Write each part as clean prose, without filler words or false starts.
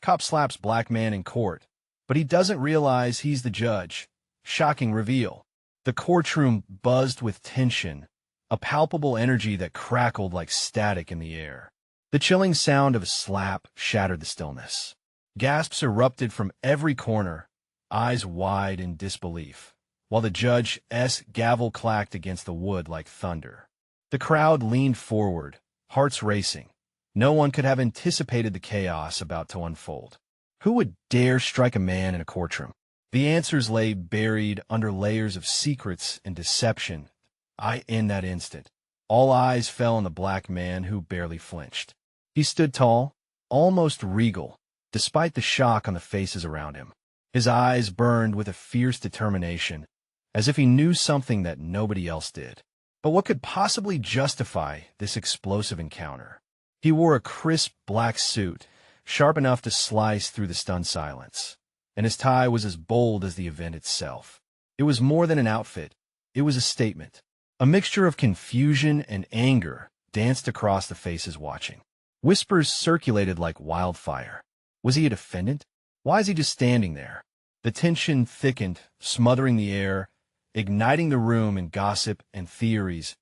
Cop slaps black man in court, but he doesn't realize he's the judge. Shocking reveal. The courtroom buzzed with tension, a palpable energy that crackled like static in the air. The chilling sound of a slap shattered the stillness. Gasps erupted from every corner, eyes wide in disbelief, while the judge's gavel clacked against the wood like thunder. The crowd leaned forward, hearts racing. No one could have anticipated the chaos about to unfold. Who would dare strike a man in a courtroom? The answers lay buried under layers of secrets and deception. In that instant, all eyes fell on the black man who barely flinched. He stood tall, almost regal, despite the shock on the faces around him. His eyes burned with a fierce determination, as if he knew something that nobody else did. But what could possibly justify this explosive encounter? He wore a crisp black suit, sharp enough to slice through the stunned silence, and his tie was as bold as the event itself. It was more than an outfit. It was a statement. A mixture of confusion and anger danced across the faces watching. Whispers circulated like wildfire. Was he a defendant? Why is he just standing there? The tension thickened, smothering the air, igniting the room in gossip and theories.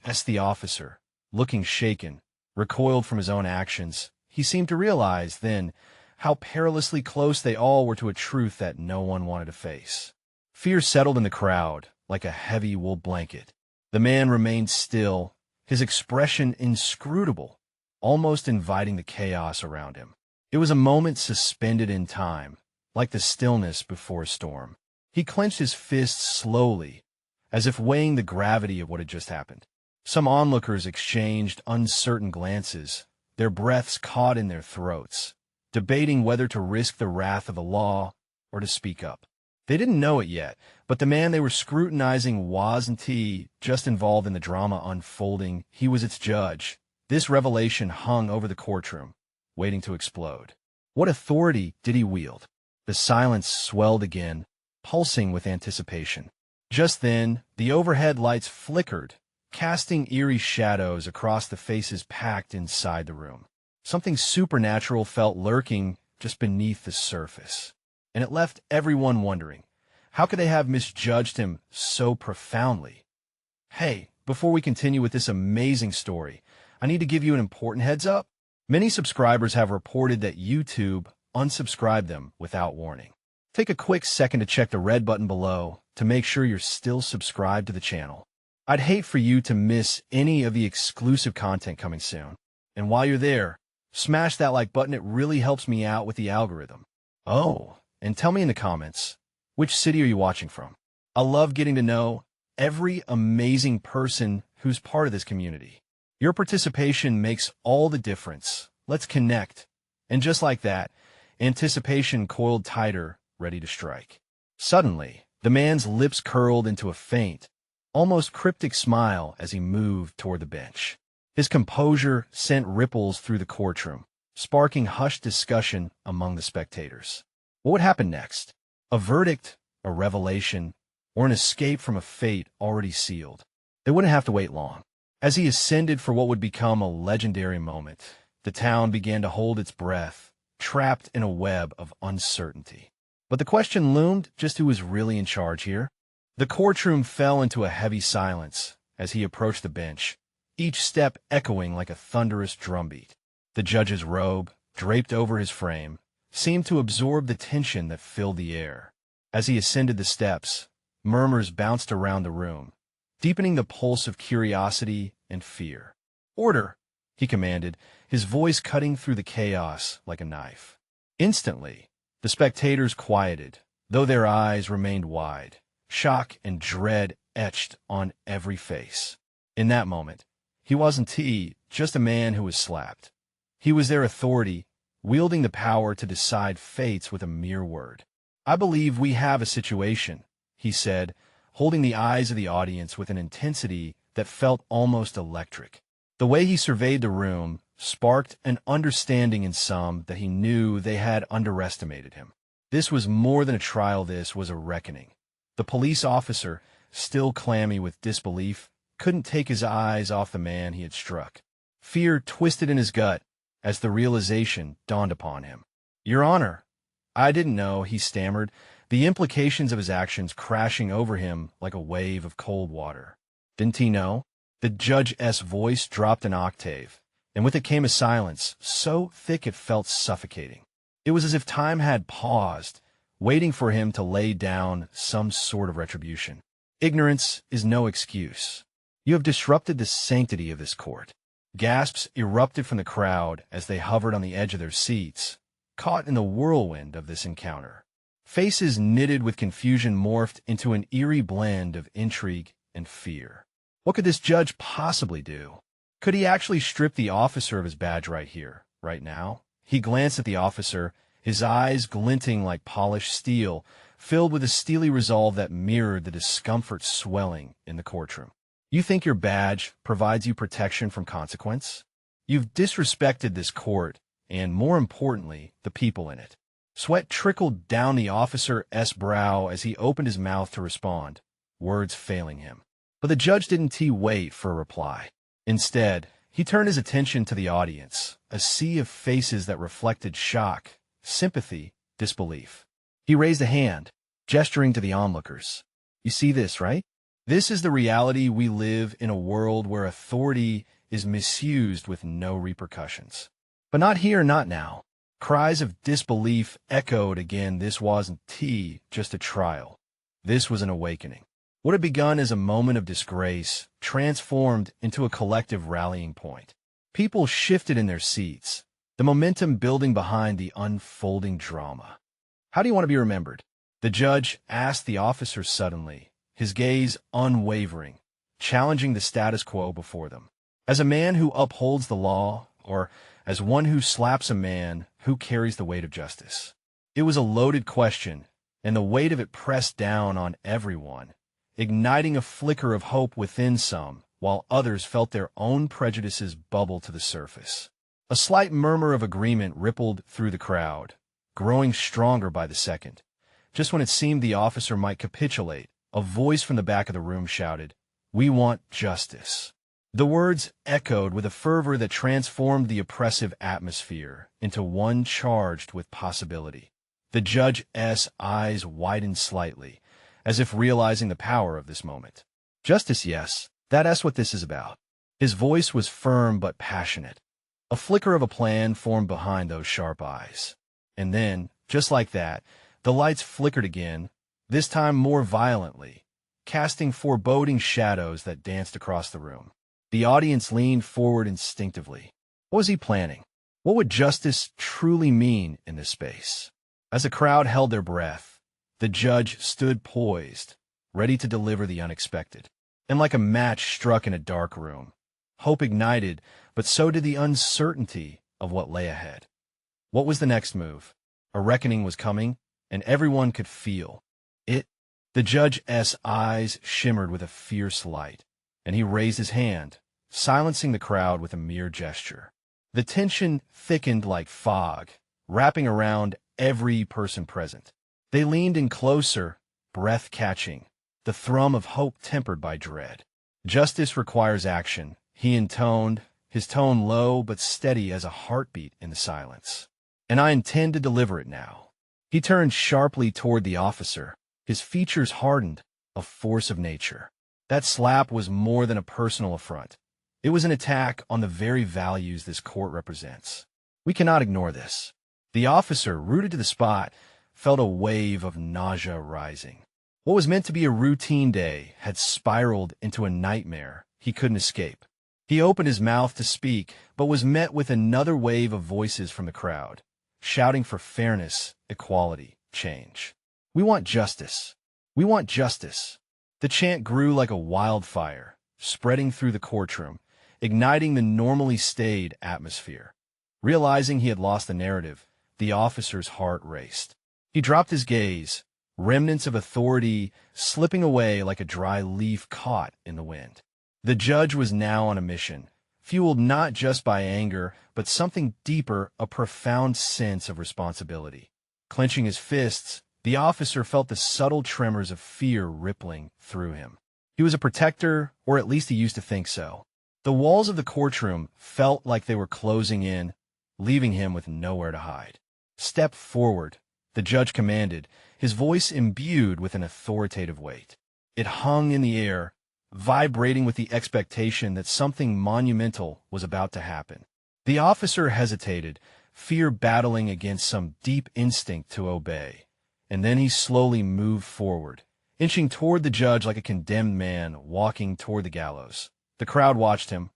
As the officer, looking shaken, recoiled from his own actions, he seemed to realize then how perilously close they all were to a truth that no one wanted to face. Fear settled in the crowd like a heavy wool blanket. The man remained still, his expression inscrutable, almost inviting the chaos around him. It was a moment suspended in time, like the stillness before a storm. He clenched his fists slowly, as if weighing the gravity of what had just happened. Some onlookers exchanged uncertain glances, their breaths caught in their throats, debating whether to risk the wrath of the law or to speak up. They didn't know it yet, but the man they were scrutinizing wasn't just involved in the drama unfolding. He was its judge. This revelation hung over the courtroom, waiting to explode. What authority did he wield? The silence swelled again, pulsing with anticipation. Just then, the overhead lights flickered, casting eerie shadows across the faces packed inside the room. Something supernatural felt lurking just beneath the surface, and it left everyone wondering, how could they have misjudged him so profoundly? Hey, before we continue with this amazing story, I need to give you an important heads up. Many subscribers have reported that YouTube unsubscribed them without warning. Take a quick second to check the red button below to make sure you're still subscribed to the channel. I'd hate for you to miss any of the exclusive content coming soon. And while you're there, smash that like button. It really helps me out with the algorithm. Oh, and tell me in the comments, which city are you watching from? I love getting to know every amazing person who's part of this community. Your participation makes all the difference. Let's connect. And just like that, anticipation coiled tighter, ready to strike. Suddenly, the man's lips curled into a faint, almost cryptic smile as he moved toward the bench. His composure sent ripples through the courtroom, sparking hushed discussion among the spectators. What would happen next? A verdict, a revelation, or an escape from a fate already sealed? They wouldn't have to wait long. As he ascended for what would become a legendary moment, the town began to hold its breath, trapped in a web of uncertainty. But the question loomed, just who was really in charge here? The courtroom fell into a heavy silence as he approached the bench, each step echoing like a thunderous drumbeat. The judge's robe, draped over his frame, seemed to absorb the tension that filled the air. As he ascended the steps, murmurs bounced around the room, deepening the pulse of curiosity and fear. "Order," he commanded, his voice cutting through the chaos like a knife. Instantly, the spectators quieted, though their eyes remained wide, shock and dread etched on every face. In that moment, he wasn't just a man who was slapped. He was their authority, wielding the power to decide fates with a mere word. "I believe we have a situation," he said, holding the eyes of the audience with an intensity that felt almost electric. The way he surveyed the room sparked an understanding in some that he knew they had underestimated him. This was more than a trial, this was a reckoning. The police officer, still clammy with disbelief, couldn't take his eyes off the man he had struck. Fear twisted in his gut as the realization dawned upon him. "Your Honor, I didn't know," he stammered, the implications of his actions crashing over him like a wave of cold water. "Didn't he know?" The judge's voice dropped an octave, and with it came a silence so thick it felt suffocating. It was as if time had paused, waiting for him to lay down some sort of retribution. "Ignorance is no excuse. You have disrupted the sanctity of this court." Gasps erupted from the crowd as they hovered on the edge of their seats, caught in the whirlwind of this encounter. Faces knitted with confusion morphed into an eerie blend of intrigue and fear. What could this judge possibly do? Could he actually strip the officer of his badge right here, right now? He glanced at the officer, his eyes glinting like polished steel, filled with a steely resolve that mirrored the discomfort swelling in the courtroom. "You think your badge provides you protection from consequence? You've disrespected this court, and more importantly, the people in it." Sweat trickled down the officer's brow as he opened his mouth to respond, words failing him. But the judge didn't wait for a reply. Instead, he turned his attention to the audience, a sea of faces that reflected shock, sympathy, disbelief. He raised a hand, gesturing to the onlookers. "You see this, right? This is the reality we live in, a world where authority is misused with no repercussions. But not here, not now." Cries of disbelief echoed again. This wasn't just a trial. This was an awakening. What had begun as a moment of disgrace transformed into a collective rallying point. People shifted in their seats, the momentum building behind the unfolding drama. "How do you want to be remembered?" the judge asked the officer suddenly, his gaze unwavering, challenging the status quo before them. "As a man who upholds the law, or as one who slaps a man who carries the weight of justice?" It was a loaded question, and the weight of it pressed down on everyone, igniting a flicker of hope within some, while others felt their own prejudices bubble to the surface. A slight murmur of agreement rippled through the crowd, growing stronger by the second. Just when it seemed the officer might capitulate, a voice from the back of the room shouted, "We want justice." The words echoed with a fervor that transformed the oppressive atmosphere into one charged with possibility. The judge's eyes widened slightly, as if realizing the power of this moment. "Justice, yes, that's what this is about." His voice was firm but passionate. A flicker of a plan formed behind those sharp eyes. And then, just like that, the lights flickered again, this time more violently, casting foreboding shadows that danced across the room. The audience leaned forward instinctively. What was he planning? What would justice truly mean in this space? As the crowd held their breath, the judge stood poised, ready to deliver the unexpected. And like a match struck in a dark room, hope ignited, but so did the uncertainty of what lay ahead. What was the next move? A reckoning was coming, and everyone could feel it. The judge's eyes shimmered with a fierce light, and he raised his hand, silencing the crowd with a mere gesture. The tension thickened like fog, wrapping around every person present. They leaned in closer, breath-catching, the thrum of hope tempered by dread. "Justice requires action," he intoned, his tone low but steady as a heartbeat in the silence. "And I intend to deliver it now." He turned sharply toward the officer, his features hardened, a force of nature. That slap was more than a personal affront. It was an attack on the very values this court represents. "We cannot ignore this." The officer, rooted to the spot, felt a wave of nausea rising. What was meant to be a routine day had spiraled into a nightmare he couldn't escape. He opened his mouth to speak, but was met with another wave of voices from the crowd, shouting for fairness, equality, change. "We want justice. We want justice." The chant grew like a wildfire, spreading through the courtroom, igniting the normally staid atmosphere. Realizing he had lost the narrative, the officer's heart raced. He dropped his gaze, remnants of authority slipping away like a dry leaf caught in the wind. The judge was now on a mission, fueled not just by anger, but something deeper, a profound sense of responsibility. Clenching his fists, the officer felt the subtle tremors of fear rippling through him. He was a protector, or at least he used to think so. The walls of the courtroom felt like they were closing in, leaving him with nowhere to hide. "Step forward," the judge commanded, his voice imbued with an authoritative weight. It hung in the air, vibrating with the expectation that something monumental was about to happen. The officer hesitated, fear battling against some deep instinct to obey, and then he slowly moved forward, inching toward the judge like a condemned man walking toward the gallows. The crowd watched him,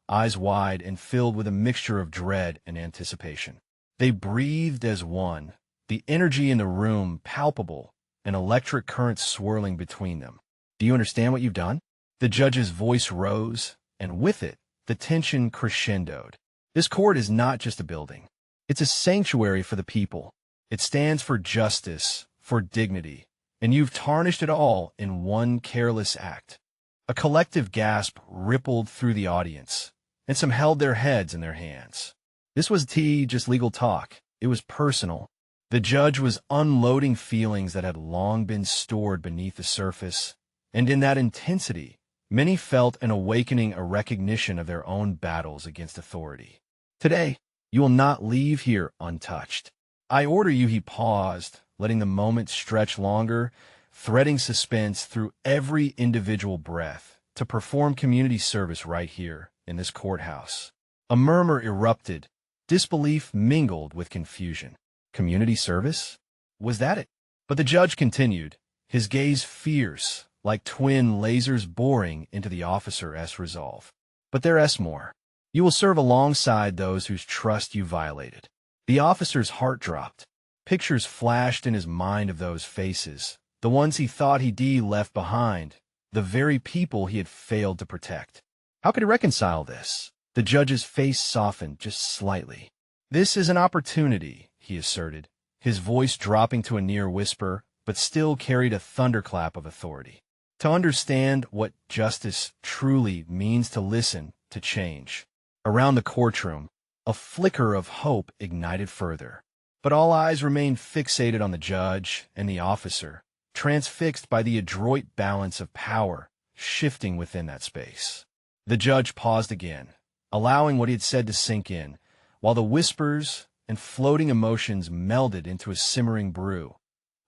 eyes wide and filled with a mixture of dread and anticipation. They breathed as one, the energy in the room palpable, an electric current swirling between them. "Do you understand what you've done?" The judge's voice rose, and with it, the tension crescendoed. "This court is not just a building. It's a sanctuary for the people. It stands for justice, for dignity, and you've tarnished it all in one careless act." A collective gasp rippled through the audience, and some held their heads in their hands. This was just legal talk. It was personal. The judge was unloading feelings that had long been stored beneath the surface, and in that intensity, many felt an awakening, a recognition of their own battles against authority. "Today, you will not leave here untouched. I order you," he paused, letting the moment stretch longer, threading suspense through every individual breath, "to perform community service right here in this courthouse." A murmur erupted, disbelief mingled with confusion. Community service? Was that it? But the judge continued, his gaze fierce, like twin lasers boring into the officer's resolve. "But there's more. You will serve alongside those whose trust you violated." The officer's heart dropped. Pictures flashed in his mind of those faces, the ones he thought he'd left behind, the very people he had failed to protect. How could he reconcile this? The judge's face softened just slightly. "This is an opportunity," he asserted, his voice dropping to a near whisper, but still carried a thunderclap of authority. "To understand what justice truly means, to listen, to change." Around the courtroom, a flicker of hope ignited further. But all eyes remained fixated on the judge and the officer, transfixed by the adroit balance of power shifting within that space. The judge paused again, allowing what he had said to sink in, while the whispers and floating emotions melded into a simmering brew.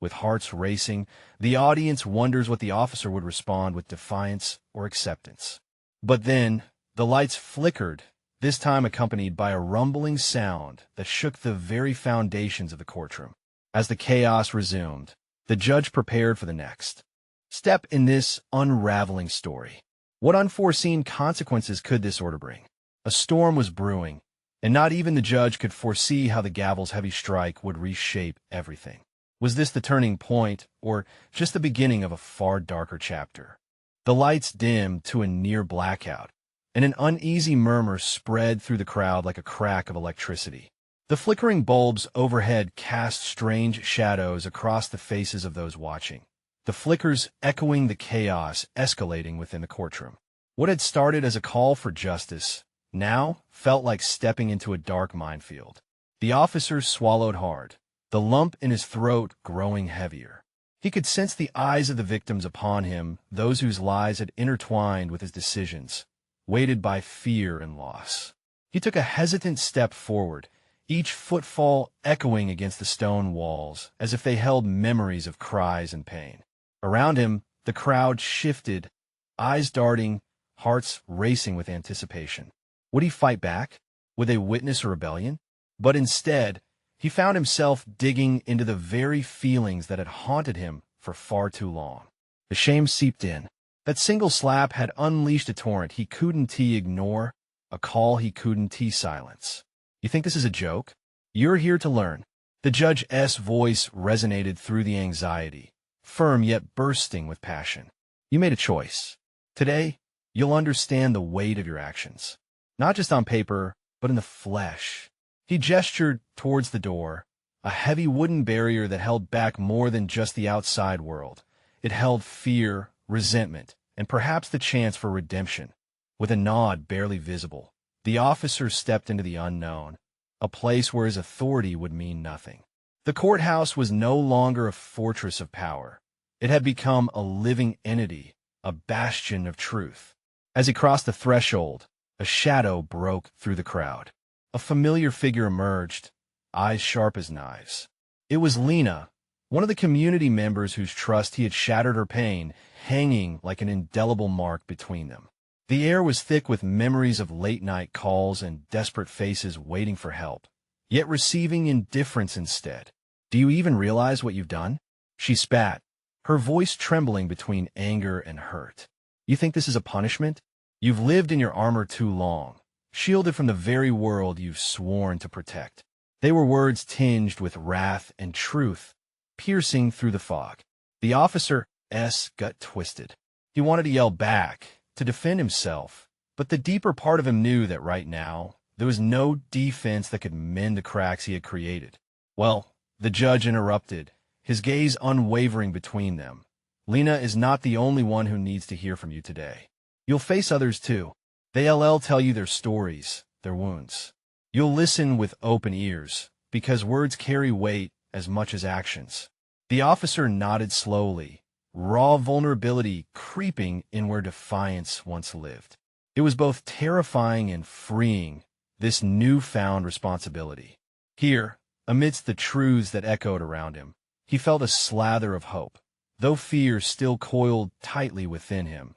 With hearts racing, the audience wonders what the officer would respond, with defiance or acceptance. But then, the lights flickered, this time accompanied by a rumbling sound that shook the very foundations of the courtroom. As the chaos resumed, the judge prepared for the next step in this unraveling story. What unforeseen consequences could this order bring? A storm was brewing, and not even the judge could foresee how the gavel's heavy strike would reshape everything. Was this the turning point, or just the beginning of a far darker chapter? The lights dimmed to a near blackout, and an uneasy murmur spread through the crowd like a crack of electricity. The flickering bulbs overhead cast strange shadows across the faces of those watching, the flickers echoing the chaos escalating within the courtroom. What had started as a call for justice now felt like stepping into a dark minefield. The officer swallowed hard, the lump in his throat growing heavier. He could sense the eyes of the victims upon him, those whose lives had intertwined with his decisions, weighted by fear and loss. He took a hesitant step forward, each footfall echoing against the stone walls, as if they held memories of cries and pain. Around him, the crowd shifted, eyes darting, hearts racing with anticipation. Would he fight back? Would they witness a rebellion? But instead, he found himself digging into the very feelings that had haunted him for far too long. The shame seeped in. That single slap had unleashed a torrent he couldn't ignore, a call he couldn't silence. "You think this is a joke? You're here to learn." The judge's voice resonated through the anxiety, firm yet bursting with passion. "You made a choice. Today, you'll understand the weight of your actions. Not just on paper, but in the flesh." He gestured towards the door, a heavy wooden barrier that held back more than just the outside world. It held fear, resentment, and perhaps the chance for redemption. With a nod barely visible, the officer stepped into the unknown, a place where his authority would mean nothing. The courthouse was no longer a fortress of power. It had become a living entity, a bastion of truth. As he crossed the threshold, a shadow broke through the crowd. A familiar figure emerged, eyes sharp as knives. It was Lena, one of the community members whose trust he had shattered her pain, hanging like an indelible mark between them. The air was thick with memories of late-night calls and desperate faces waiting for help, yet receiving indifference instead. "Do you even realize what you've done?" She spat, her voice trembling between anger and hurt. "You think this is a punishment? You've lived in your armor too long, shielded from the very world you've sworn to protect." They were words tinged with wrath and truth, piercing through the fog. The officer's gut twisted. He wanted to yell back, to defend himself, but the deeper part of him knew that right now, there was no defense that could mend the cracks he had created. "Well," the judge interrupted, his gaze unwavering between them. "Lena is not the only one who needs to hear from you today. You'll face others too. They'll tell you their stories, their wounds. You'll listen with open ears, because words carry weight as much as actions." The officer nodded slowly, raw vulnerability creeping in where defiance once lived. It was both terrifying and freeing, this newfound responsibility. Here, amidst the truths that echoed around him, he felt a slather of hope, though fear still coiled tightly within him.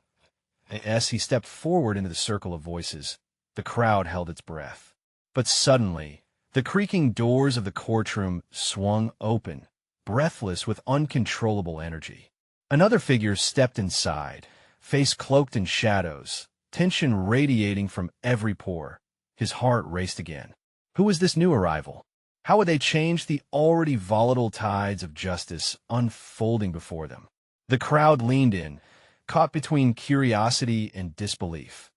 As he stepped forward into the circle of voices, the crowd held its breath. But suddenly, the creaking doors of the courtroom swung open, breathless with uncontrollable energy. Another figure stepped inside, face cloaked in shadows, tension radiating from every pore. His heart raced again. Who was this new arrival? How would they change the already volatile tides of justice unfolding before them? The crowd leaned in, caught between curiosity and disbelief.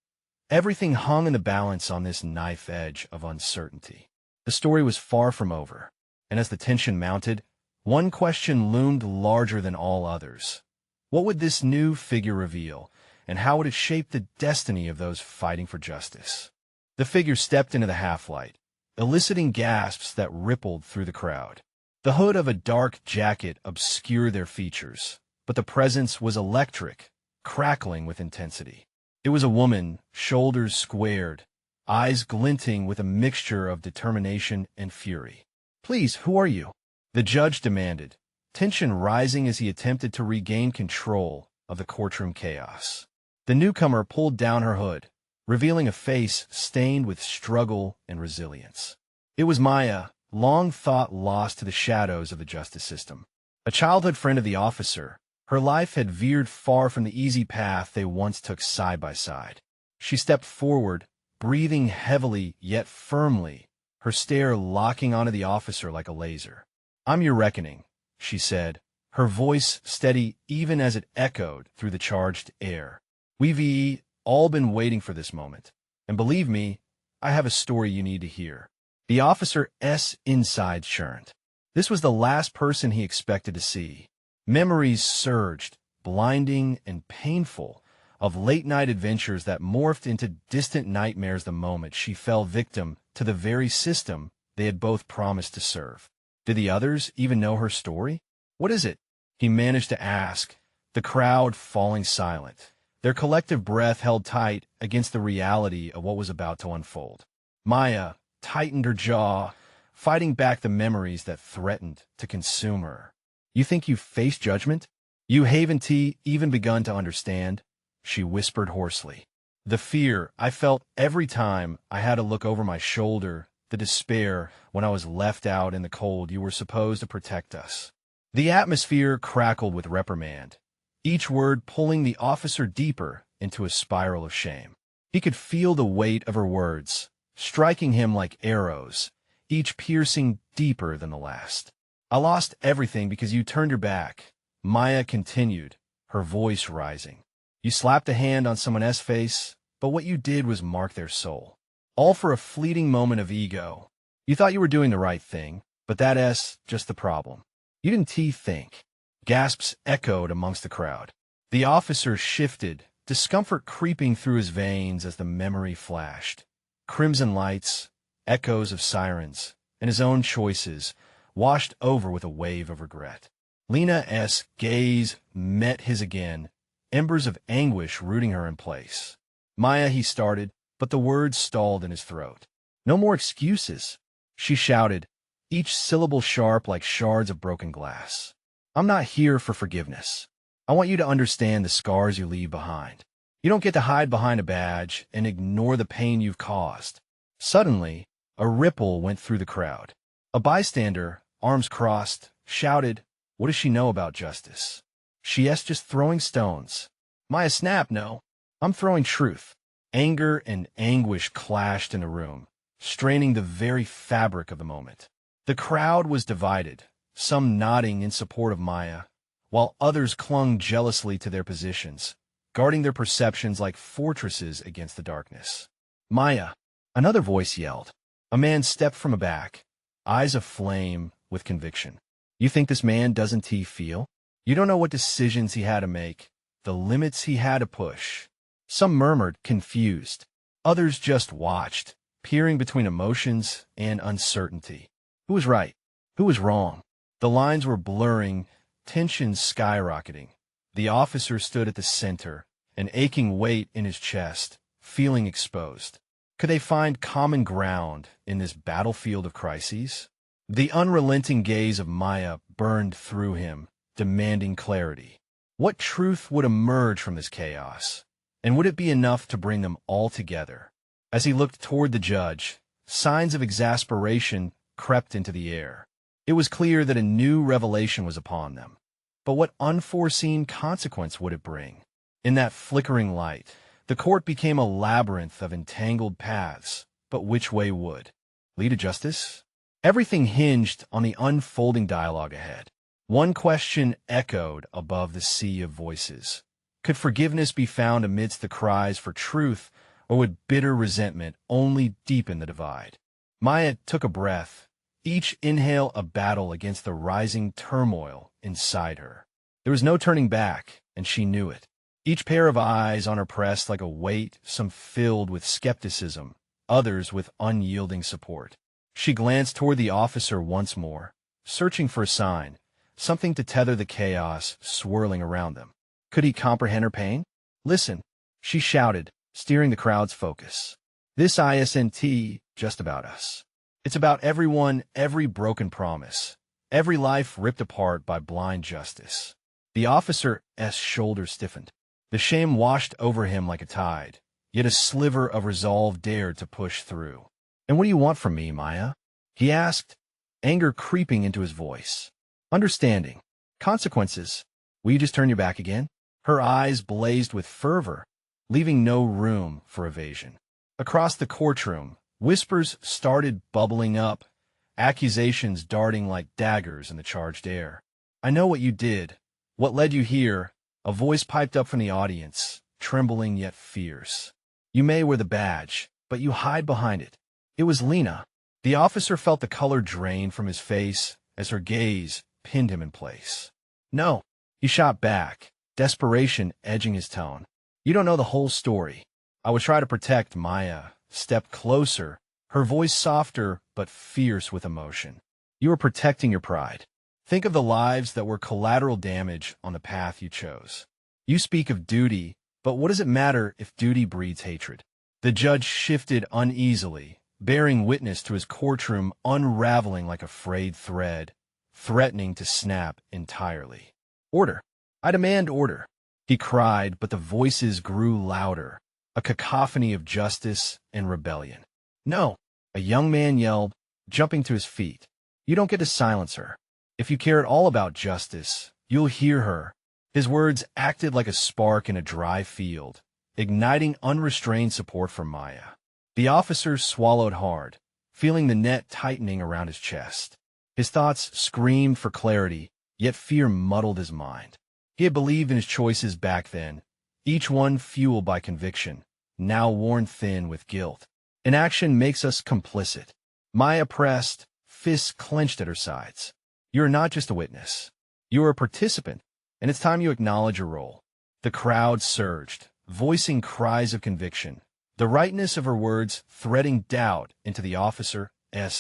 Everything hung in the balance on this knife edge of uncertainty. The story was far from over, and as the tension mounted, one question loomed larger than all others. What would this new figure reveal, and how would it shape the destiny of those fighting for justice? The figure stepped into the half-light, eliciting gasps that rippled through the crowd. The hood of a dark jacket obscured their features, but the presence was electric, crackling with intensity. It was a woman, shoulders squared, eyes glinting with a mixture of determination and fury. "Please, who are you?" the judge demanded, tension rising as he attempted to regain control of the courtroom chaos. The newcomer pulled down her hood, revealing a face stained with struggle and resilience. It was Maya, long thought lost to the shadows of the justice system. A childhood friend of the officer, her life had veered far from the easy path they once took side by side. She stepped forward, breathing heavily yet firmly, her stare locking onto the officer like a laser. "I'm your reckoning," she said, her voice steady even as it echoed through the charged air. "We've all been waiting for this moment, and believe me, I have a story you need to hear." The officer's inside churned. This was the last person he expected to see. Memories surged, blinding and painful, of late-night adventures that morphed into distant nightmares the moment she fell victim to the very system they had both promised to serve. Did the others even know her story? "What is it?" he managed to ask, the crowd falling silent, their collective breath held tight against the reality of what was about to unfold. Maya tightened her jaw, fighting back the memories that threatened to consume her. "You think you've faced judgment? You haven't even begun to understand," she whispered hoarsely. "The fear I felt every time I had to look over my shoulder, the despair when I was left out in the cold you were supposed to protect us." The atmosphere crackled with reprimand, each word pulling the officer deeper into a spiral of shame. He could feel the weight of her words, striking him like arrows, each piercing deeper than the last. "I lost everything because you turned your back," Maya continued, her voice rising. "You slapped a hand on someone else's face, but what you did was mark their soul. All for a fleeting moment of ego. You thought you were doing the right thing, but that's just the problem. You didn't think." Gasps echoed amongst the crowd. The officer shifted, discomfort creeping through his veins as the memory flashed. Crimson lights, echoes of sirens, and his own choices, washed over with a wave of regret. Lena's gaze met his again, embers of anguish rooting her in place. "Maya," he started, but the words stalled in his throat. "No more excuses," she shouted, each syllable sharp like shards of broken glass. I'm not here for forgiveness. I want you to understand the scars you leave behind. You don't get to hide behind a badge and ignore the pain you've caused. Suddenly, a ripple went through the crowd. A bystander, arms crossed, shouted, "What does she know about justice?" "She's just throwing stones." Maya snapped, "No, I'm throwing truth." Anger and anguish clashed in the room, straining the very fabric of the moment. The crowd was divided, some nodding in support of Maya, while others clung jealously to their positions, guarding their perceptions like fortresses against the darkness. "Maya," another voice yelled. A man stepped from a back, eyes aflame with conviction. "You think this man doesn't feel? You don't know what decisions he had to make, the limits he had to push." Some murmured, confused. Others just watched, peering between emotions and uncertainty. Who was right? Who was wrong? The lines were blurring, tension skyrocketing. The officer stood at the center, an aching weight in his chest, feeling exposed. Could they find common ground in this battlefield of crises? The unrelenting gaze of Maya burned through him, demanding clarity. What truth would emerge from this chaos? And would it be enough to bring them all together? As he looked toward the judge, signs of exasperation crept into the air. It was clear that a new revelation was upon them. But what unforeseen consequence would it bring? In that flickering light, the court became a labyrinth of entangled paths. But which way would lead to justice? Everything hinged on the unfolding dialogue ahead. One question echoed above the sea of voices. Could forgiveness be found amidst the cries for truth, or would bitter resentment only deepen the divide? Maya took a breath, each inhale a battle against the rising turmoil inside her. There was no turning back, and she knew it. Each pair of eyes on her pressed like a weight, some filled with skepticism, others with unyielding support. She glanced toward the officer once more, searching for a sign, something to tether the chaos swirling around them. Could he comprehend her pain? "Listen," she shouted, steering the crowd's focus. "This isn't just about us. It's about everyone, every broken promise, every life ripped apart by blind justice." The officer's shoulders stiffened. The shame washed over him like a tide, yet a sliver of resolve dared to push through. "And what do you want from me, Maya?" he asked, anger creeping into his voice. "Understanding. Consequences. Will you just turn your back again?" Her eyes blazed with fervor, leaving no room for evasion. Across the courtroom, whispers started bubbling up, accusations darting like daggers in the charged air. "I know what you did, what led you here," a voice piped up from the audience, trembling yet fierce. "You may wear the badge, but you hide behind it." It was Lena. The officer felt the color drain from his face as her gaze pinned him in place. "No," he shot back, desperation edging his tone. "You don't know the whole story." "I would try to protect." Maya stepped closer, her voice softer but fierce with emotion. "You are protecting your pride. Think of the lives that were collateral damage on the path you chose. You speak of duty, but what does it matter if duty breeds hatred?" The judge shifted uneasily, bearing witness to his courtroom unraveling like a frayed thread, threatening to snap entirely. "Order. I demand order," he cried, but the voices grew louder, a cacophony of justice and rebellion. "No," a young man yelled, jumping to his feet. "You don't get to silence her. If you care at all about justice, you'll hear her." His words acted like a spark in a dry field, igniting unrestrained support for Maya. The officer swallowed hard, feeling the net tightening around his chest. His thoughts screamed for clarity, yet fear muddled his mind. He had believed in his choices back then, each one fueled by conviction, now worn thin with guilt. Inaction makes us complicit. Maya pressed, fists clenched at her sides. "You are not just a witness. You are a participant, and it's time you acknowledge your role." The crowd surged, voicing cries of conviction, the rightness of her words threading doubt into the officer's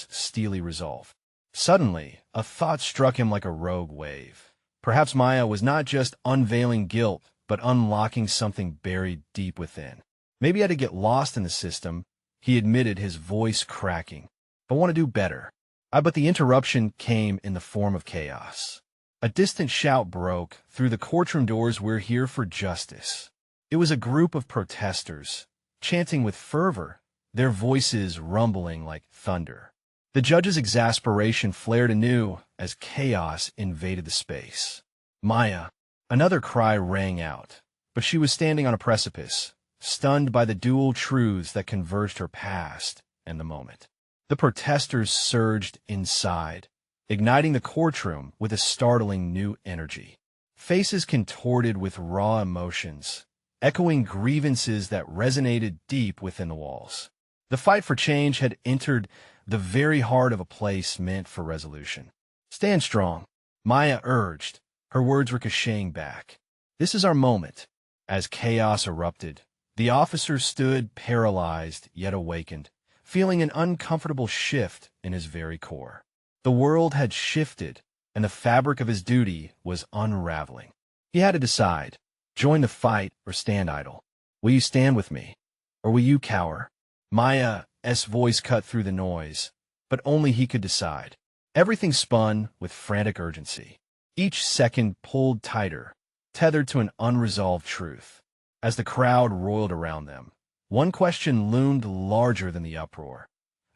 steely resolve. Suddenly, a thought struck him like a rogue wave. Perhaps Maya was not just unveiling guilt, but unlocking something buried deep within. Maybe I had to get lost in the system, he admitted, his voice cracking. "But I want to do better. But the interruption came in the form of chaos. A distant shout broke through the courtroom doors, "We're here for justice." It was a group of protesters, chanting with fervor, their voices rumbling like thunder. The judge's exasperation flared anew as chaos invaded the space. "Maya!" Another cry rang out, but she was standing on a precipice, stunned by the dual truths that converged her past and the moment. The protesters surged inside, igniting the courtroom with a startling new energy. Faces contorted with raw emotions, echoing grievances that resonated deep within the walls. The fight for change had entered the very heart of a place meant for resolution. "Stand strong," Maya urged, her words ricocheting back. "This is our moment." As chaos erupted, the officer stood paralyzed yet awakened, feeling an uncomfortable shift in his very core. The world had shifted, and the fabric of his duty was unraveling. He had to decide, join the fight or stand idle. "Will you stand with me, or will you cower?" Maya's voice cut through the noise, but only he could decide. Everything spun with frantic urgency. Each second pulled tighter, tethered to an unresolved truth. As the crowd roiled around them, one question loomed larger than the uproar.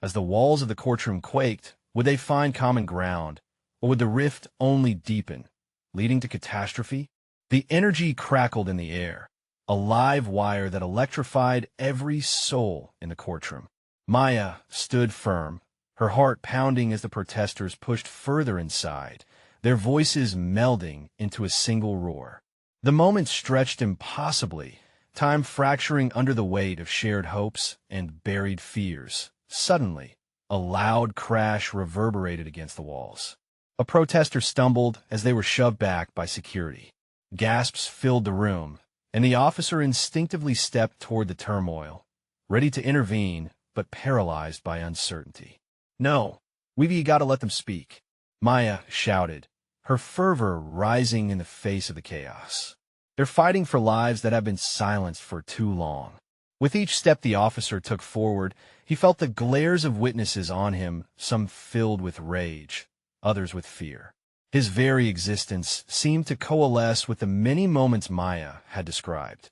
As the walls of the courtroom quaked, would they find common ground, or would the rift only deepen, leading to catastrophe? The energy crackled in the air, a live wire that electrified every soul in the courtroom. Maya stood firm, her heart pounding as the protesters pushed further inside, their voices melding into a single roar. The moment stretched impossibly, time fracturing under the weight of shared hopes and buried fears. Suddenly, a loud crash reverberated against the walls. A protester stumbled as they were shoved back by security. Gasps filled the room, and the officer instinctively stepped toward the turmoil, ready to intervene but paralyzed by uncertainty. "No, we've got to let them speak," Maya shouted, her fervor rising in the face of the chaos. "They're fighting for lives that have been silenced for too long." With each step the officer took forward, he felt the glares of witnesses on him, some filled with rage, others with fear. His very existence seemed to coalesce with the many moments Maya had described.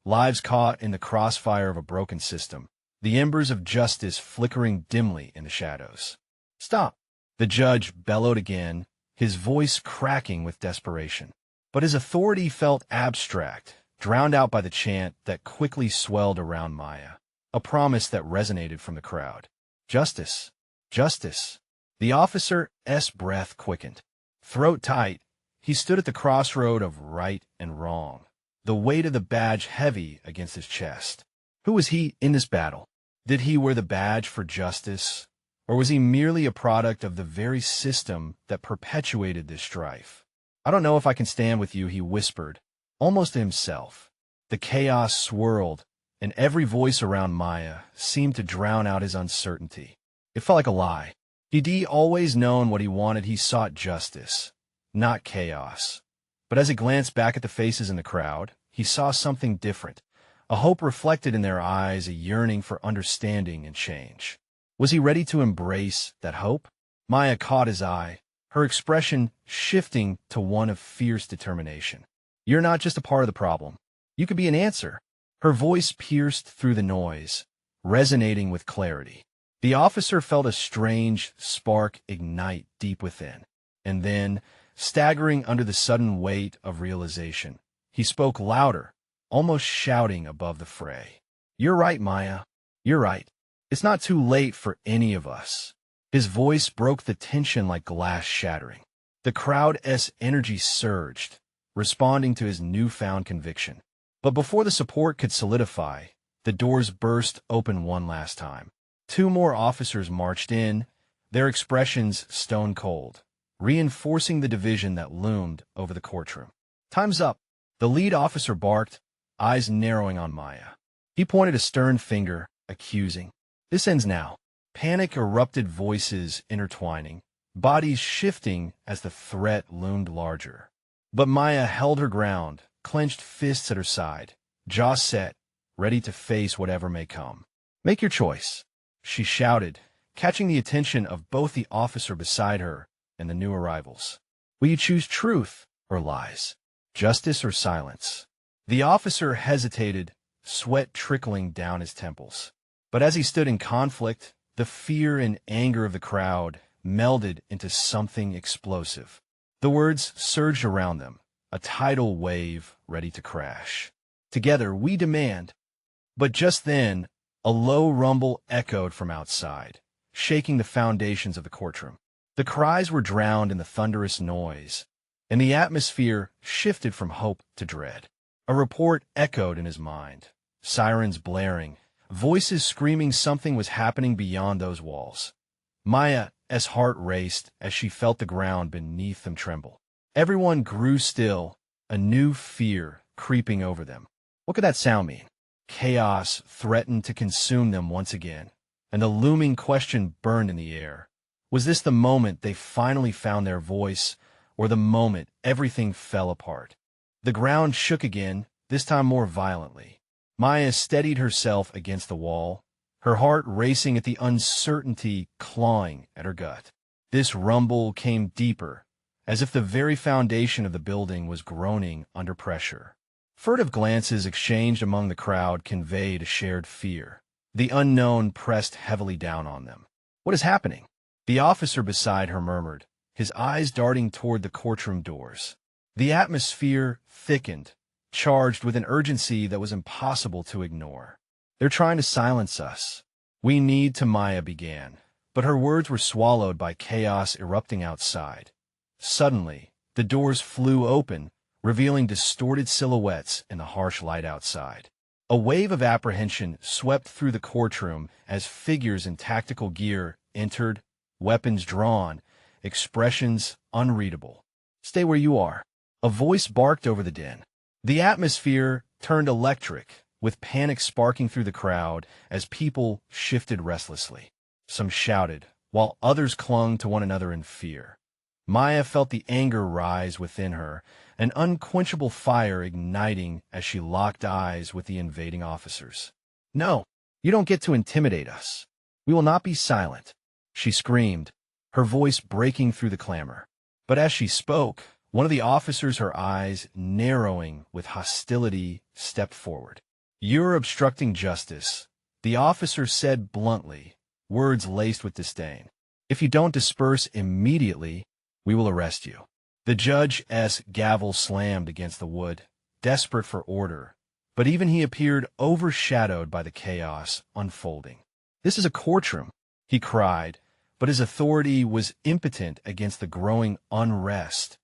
Lives caught in the crossfire of a broken system, the embers of justice flickering dimly in the shadows. "Stop!" the judge bellowed again, his voice cracking with desperation. But his authority felt abstract, drowned out by the chant that quickly swelled around Maya, a promise that resonated from the crowd. "Justice! Justice!" The officer's breath quickened. Throat tight, he stood at the crossroad of right and wrong, the weight of the badge heavy against his chest. Who was he in this battle? Did he wear the badge for justice, or was he merely a product of the very system that perpetuated this strife? "I don't know if I can stand with you," he whispered, almost to himself. The chaos swirled, and every voice around Maya seemed to drown out his uncertainty. It felt like a lie. He'd always known what he wanted. He sought justice, not chaos. But as he glanced back at the faces in the crowd, he saw something different, a hope reflected in their eyes, a yearning for understanding and change. Was he ready to embrace that hope? Maya caught his eye, her expression shifting to one of fierce determination. "You're not just a part of the problem. You could be an answer." Her voice pierced through the noise, resonating with clarity. The officer felt a strange spark ignite deep within, and then, staggering under the sudden weight of realization, he spoke louder, almost shouting above the fray. "You're right, Maya. You're right. It's not too late for any of us." His voice broke the tension like glass shattering. The crowd's energy surged, responding to his newfound conviction. But before the support could solidify, the doors burst open one last time. 2 more officers marched in, their expressions stone cold, reinforcing the division that loomed over the courtroom. "Time's up," the lead officer barked, eyes narrowing on Maya. He pointed a stern finger, accusing. "This ends now." Panic erupted, voices intertwining, bodies shifting as the threat loomed larger. But Maya held her ground, clenched fists at her side, jaw set, ready to face whatever may come. "Make your choice," she shouted, catching the attention of both the officer beside her and the new arrivals. Will you choose truth or lies? Justice or silence? The officer hesitated, sweat trickling down his temples. But as he stood in conflict, the fear and anger of the crowd melded into something explosive. The words surged around them, a tidal wave ready to crash. Together we demand. But just then, a low rumble echoed from outside, shaking the foundations of the courtroom. The cries were drowned in the thunderous noise, and the atmosphere shifted from hope to dread. A report echoed in his mind, sirens blaring, voices screaming something was happening beyond those walls. Maya's heart raced as she felt the ground beneath them tremble. Everyone grew still, a new fear creeping over them. What could that sound mean? Chaos threatened to consume them once again, and the looming question burned in the air. Was this the moment they finally found their voice, or the moment everything fell apart? The ground shook again, this time more violently. Maya steadied herself against the wall, her heart racing at the uncertainty clawing at her gut. This rumble came deeper, as if the very foundation of the building was groaning under pressure. Furtive glances exchanged among the crowd conveyed a shared fear. The unknown pressed heavily down on them. What is happening? The officer beside her murmured, his eyes darting toward the courtroom doors. The atmosphere thickened, charged with an urgency that was impossible to ignore. They're trying to silence us. We need to, Maya began, but her words were swallowed by chaos erupting outside. Suddenly, the doors flew open, revealing distorted silhouettes in the harsh light outside. A wave of apprehension swept through the courtroom as figures in tactical gear entered, weapons drawn, expressions unreadable. Stay where you are. A voice barked over the din. The atmosphere turned electric, with panic sparking through the crowd as people shifted restlessly. Some shouted, while others clung to one another in fear. Maya felt the anger rise within her, an unquenchable fire igniting as she locked eyes with the invading officers. No, you don't get to intimidate us. We will not be silent, she screamed, her voice breaking through the clamor. But as she spoke, one of the officers, her eyes narrowing with hostility, stepped forward. You're obstructing justice, the officer said bluntly, words laced with disdain. If you don't disperse immediately, we will arrest you. The judge's gavel slammed against the wood, desperate for order, but even he appeared overshadowed by the chaos unfolding. This is a courtroom, he cried, but his authority was impotent against the growing unrest.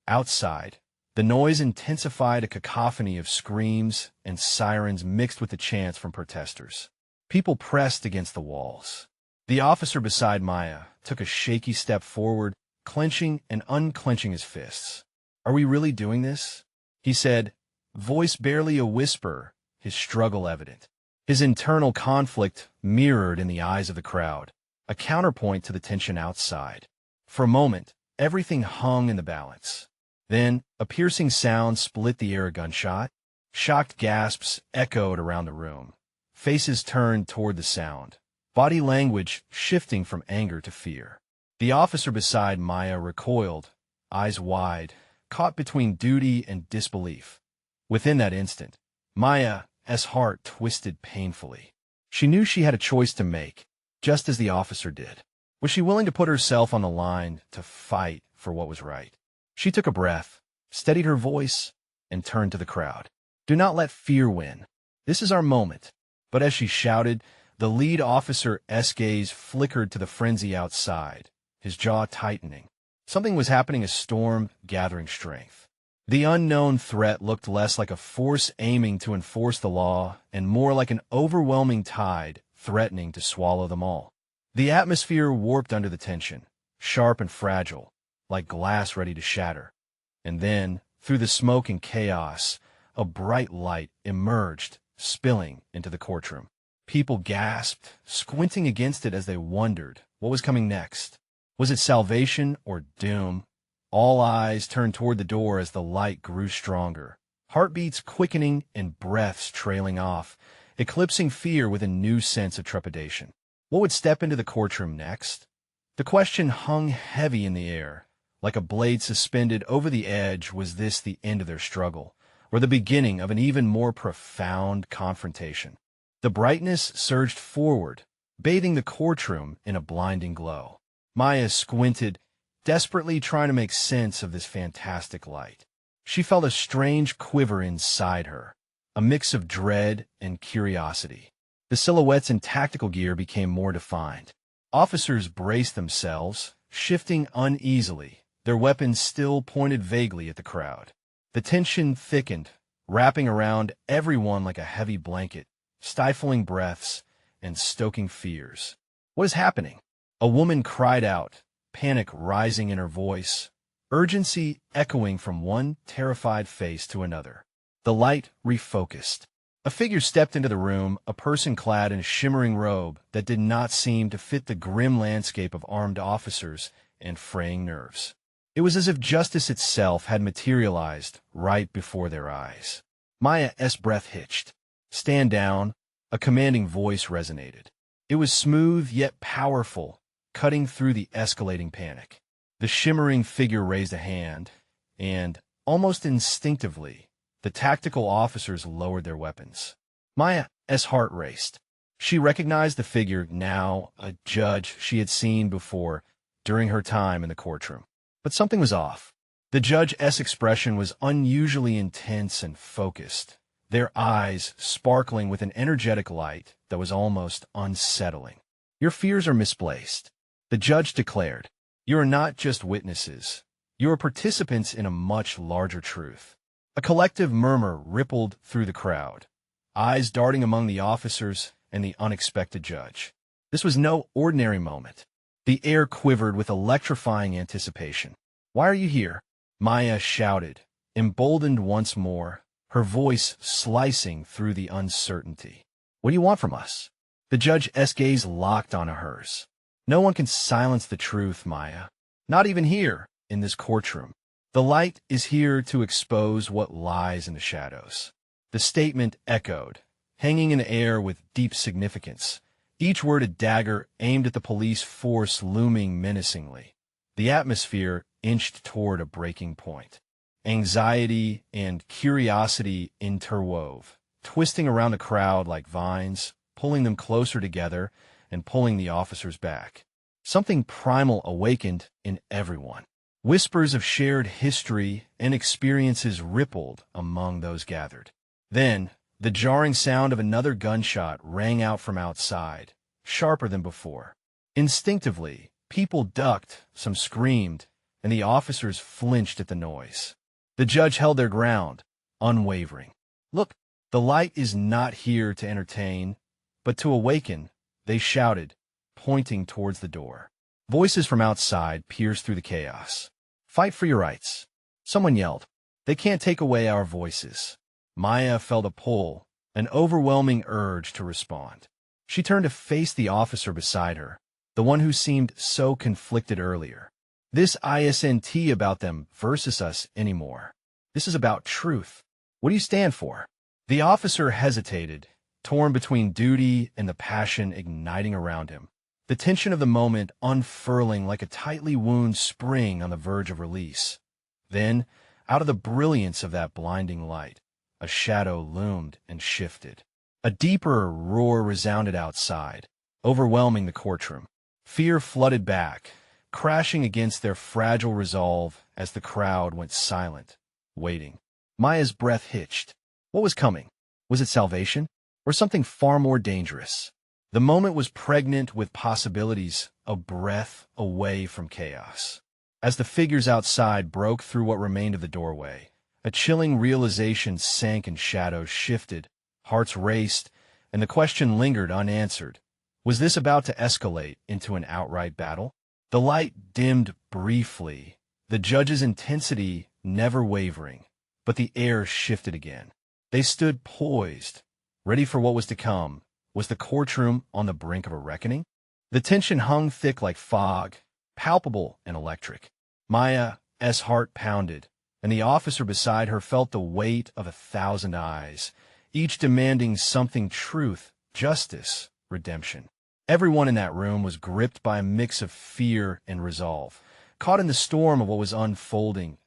Outside, the noise intensified, a cacophony of screams and sirens mixed with the chants from protesters. People pressed against the walls. The officer beside Maya took a shaky step forward, clenching and unclenching his fists. Are we really doing this? He said, voice barely a whisper, his struggle evident. His internal conflict mirrored in the eyes of the crowd, a counterpoint to the tension outside. For a moment, everything hung in the balance. Then, a piercing sound split the air. A gunshot. Shocked gasps echoed around the room. Faces turned toward the sound, body language shifting from anger to fear. The officer beside Maya recoiled, eyes wide, caught between duty and disbelief. Within that instant, Maya's heart twisted painfully. She knew she had a choice to make, just as the officer did. Was she willing to put herself on the line to fight for what was right? She took a breath, steadied her voice, and turned to the crowd. Do not let fear win. This is our moment. But as she shouted, the lead officer's gaze flickered to the frenzy outside, his jaw tightening. Something was happening, a storm gathering strength. The unknown threat looked less like a force aiming to enforce the law and more like an overwhelming tide threatening to swallow them all. The atmosphere warped under the tension, sharp and fragile, like glass ready to shatter. And then, through the smoke and chaos, a bright light emerged, spilling into the courtroom. People gasped, squinting against it as they wondered what was coming next. Was it salvation or doom? All eyes turned toward the door as the light grew stronger, heartbeats quickening and breaths trailing off, eclipsing fear with a new sense of trepidation. What would step into the courtroom next? The question hung heavy in the air, like a blade suspended over the edge. Was this the end of their struggle, or the beginning of an even more profound confrontation? The brightness surged forward, bathing the courtroom in a blinding glow. Maya squinted, desperately trying to make sense of this fantastic light. She felt a strange quiver inside her, a mix of dread and curiosity. The silhouettes in tactical gear became more defined. Officers braced themselves, shifting uneasily, their weapons still pointed vaguely at the crowd. The tension thickened, wrapping around everyone like a heavy blanket, stifling breaths and stoking fears. What is happening? A woman cried out, panic rising in her voice, urgency echoing from one terrified face to another. The light refocused. A figure stepped into the room, a person clad in a shimmering robe that did not seem to fit the grim landscape of armed officers and fraying nerves. It was as if justice itself had materialized right before their eyes. Maya's breath hitched. "Stand down," a commanding voice resonated. It was smooth yet powerful, cutting through the escalating panic. The shimmering figure raised a hand, and, almost instinctively, the tactical officers lowered their weapons. Maya's heart raced. She recognized the figure now, a judge she had seen before during her time in the courtroom. But something was off. The judge's expression was unusually intense and focused, their eyes sparkling with an energetic light that was almost unsettling. "Your fears are misplaced," the judge declared. "You are not just witnesses. You are participants in a much larger truth." A collective murmur rippled through the crowd, eyes darting among the officers and the unexpected judge. This was no ordinary moment. The air quivered with electrifying anticipation. "Why are you here?" Maya shouted, emboldened once more, her voice slicing through the uncertainty. "What do you want from us?" The judge's gaze locked onto hers. "No one can silence the truth, Maya. Not even here, in this courtroom. The light is here to expose what lies in the shadows." The statement echoed, hanging in the air with deep significance, each word a dagger aimed at the police force looming menacingly. The atmosphere inched toward a breaking point. Anxiety and curiosity interwove, twisting around the crowd like vines, pulling them closer together and pulling the officers back. Something primal awakened in everyone. Whispers of shared history and experiences rippled among those gathered. Then, the jarring sound of another gunshot rang out from outside, sharper than before. Instinctively, people ducked, some screamed, and the officers flinched at the noise. The judge held their ground, unwavering. "Look, the light is not here to entertain, but to awaken," they shouted, pointing towards the door. Voices from outside pierced through the chaos. "Fight for your rights," someone yelled. "They can't take away our voices." Maya felt a pull, an overwhelming urge to respond. She turned to face the officer beside her, the one who seemed so conflicted earlier. "This isn't about them versus us anymore. This is about truth. What do you stand for?" The officer hesitated, torn between duty and the passion igniting around him. The tension of the moment unfurling like a tightly wound spring on the verge of release. Then, out of the brilliance of that blinding light, a shadow loomed and shifted. A deeper roar resounded outside, overwhelming the courtroom. Fear flooded back, crashing against their fragile resolve as the crowd went silent, waiting. Maya's breath hitched. What was coming? Was it salvation? Or something far more dangerous? The moment was pregnant with possibilities, a breath away from chaos. As the figures outside broke through what remained of the doorway, a chilling realization sank and shadows shifted, hearts raced, and the question lingered unanswered. Was this about to escalate into an outright battle? The light dimmed briefly, the judge's intensity never wavering, but the air shifted again. They stood poised, ready for what was to come. Was the courtroom on the brink of a reckoning? The tension hung thick like fog, palpable and electric. Maya's heart pounded, and the officer beside her felt the weight of 1,000 eyes, each demanding something: truth, justice, redemption. Everyone in that room was gripped by a mix of fear and resolve, caught in the storm of what was unfolding.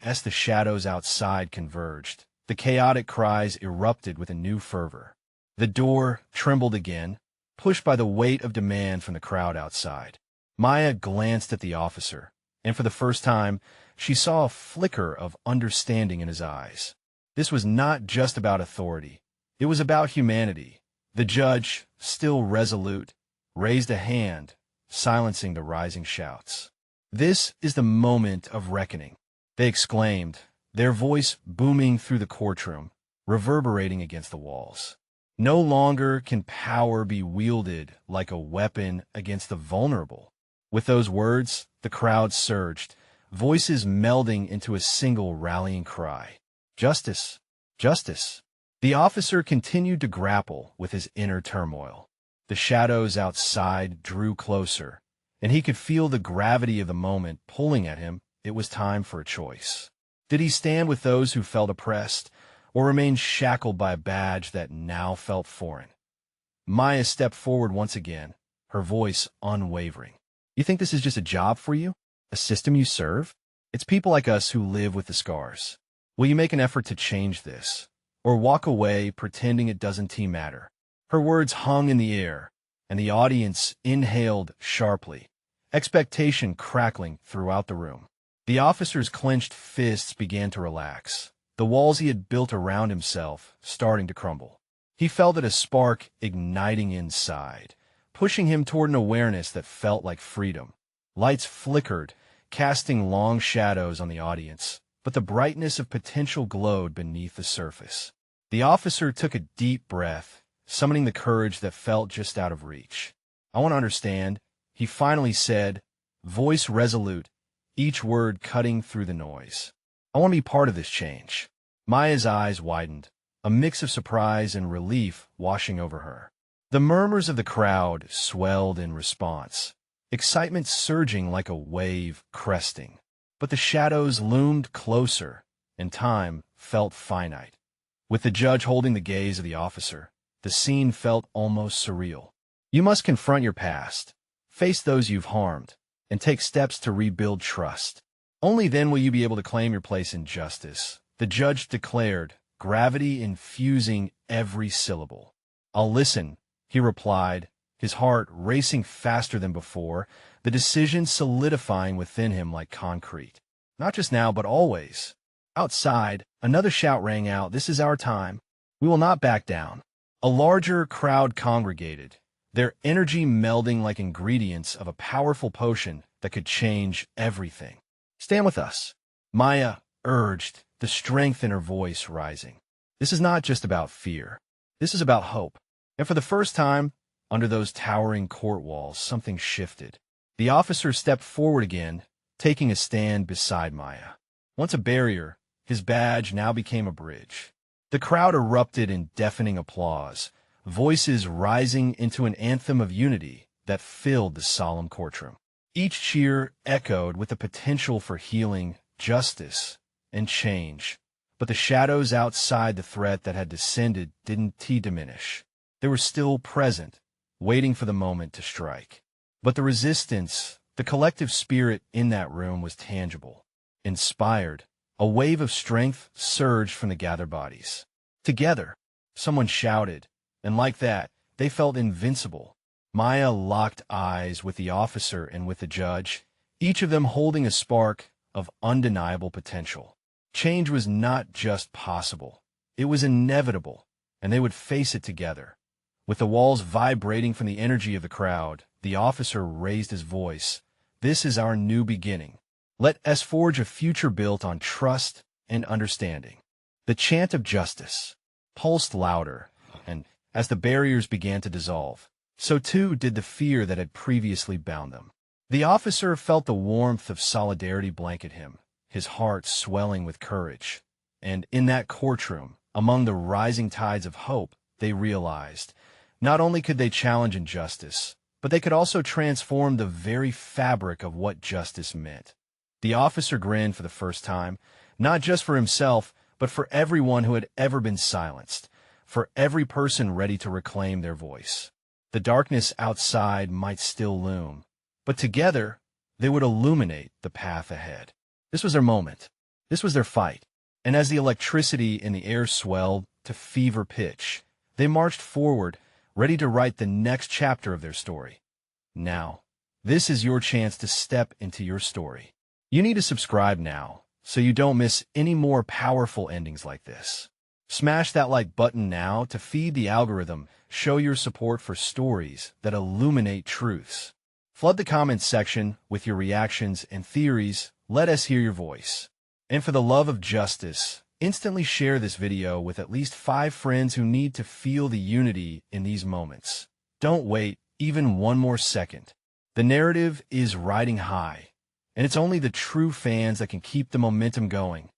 As the shadows outside converged, the chaotic cries erupted with a new fervor. The door trembled again, pushed by the weight of demand from the crowd outside. Maya glanced at the officer, and for the first time, she saw a flicker of understanding in his eyes. This was not just about authority. It was about humanity. The judge, still resolute, raised a hand, silencing the rising shouts. "This is the moment of reckoning," they exclaimed, their voice booming through the courtroom, reverberating against the walls. No longer can power be wielded like a weapon against the vulnerable. With those words, the crowd surged, voices melding into a single rallying cry. Justice! Justice! The officer continued to grapple with his inner turmoil. The shadows outside drew closer, and he could feel the gravity of the moment pulling at him. It was time for a choice. Did he stand with those who felt oppressed, or remain shackled by a badge that now felt foreign? Maya stepped forward once again, her voice unwavering. "You think this is just a job for you? A system you serve? It's people like us who live with the scars. Will you make an effort to change this, or walk away pretending it doesn't matter?" Her words hung in the air, and the audience inhaled sharply, expectation crackling throughout the room. The officer's clenched fists began to relax, the walls he had built around himself starting to crumble. He felt it, a spark igniting inside, pushing him toward an awareness that felt like freedom. Lights flickered, casting long shadows on the audience, but the brightness of potential glowed beneath the surface. The officer took a deep breath, summoning the courage that felt just out of reach. "I want to understand," he finally said, voice resolute, each word cutting through the noise. "I want to be part of this change." Maya's eyes widened, a mix of surprise and relief washing over her. The murmurs of the crowd swelled in response, excitement surging like a wave cresting. But the shadows loomed closer, and time felt finite. With the judge holding the gaze of the officer, the scene felt almost surreal. "You must confront your past, face those you've harmed, and take steps to rebuild trust. Only then will you be able to claim your place in justice," the judge declared, gravity infusing every syllable. "I'll listen," he replied, his heart racing faster than before, the decision solidifying within him like concrete. Not just now, but always. Outside, another shout rang out, "This is our time. We will not back down." A larger crowd congregated, their energy melding like ingredients of a powerful potion that could change everything. "Stand with us," Maya urged, the strength in her voice rising. "This is not just about fear. This is about hope." And for the first time, under those towering court walls, something shifted. The officer stepped forward again, taking a stand beside Maya. Once a barrier, his badge now became a bridge. The crowd erupted in deafening applause, voices rising into an anthem of unity that filled the solemn courtroom. Each cheer echoed with the potential for healing, justice, and change. But the shadows outside the threat that had descended didn't diminish. They were still present, waiting for the moment to strike. But the resistance, the collective spirit in that room was tangible. Inspired, a wave of strength surged from the gathered bodies. "Together," someone shouted, and like that, they felt invincible. Maya locked eyes with the officer and with the judge, each of them holding a spark of undeniable potential. Change was not just possible, it was inevitable, and they would face it together. With the walls vibrating from the energy of the crowd, the officer raised his voice. "This is our new beginning. Let us forge a future built on trust and understanding." The chant of justice pulsed louder, and as the barriers began to dissolve, so too did the fear that had previously bound them. The officer felt the warmth of solidarity blanket him, his heart swelling with courage. And in that courtroom, among the rising tides of hope, they realized, not only could they challenge injustice, but they could also transform the very fabric of what justice meant. The officer grinned for the first time, not just for himself, but for everyone who had ever been silenced, for every person ready to reclaim their voice. The darkness outside might still loom, but together, they would illuminate the path ahead. This was their moment. This was their fight. And as the electricity in the air swelled to fever pitch, they marched forward, ready to write the next chapter of their story. Now, this is your chance to step into your story. You need to subscribe now, so you don't miss any more powerful endings like this. Smash that like button now to feed the algorithm. Show your support for stories that illuminate truths. Flood the comments section with your reactions and theories. Let us hear your voice. And for the love of justice, instantly share this video with at least 5 friends who need to feel the unity in these moments. Don't wait even one more second. The narrative is riding high, and it's only the true fans that can keep the momentum going.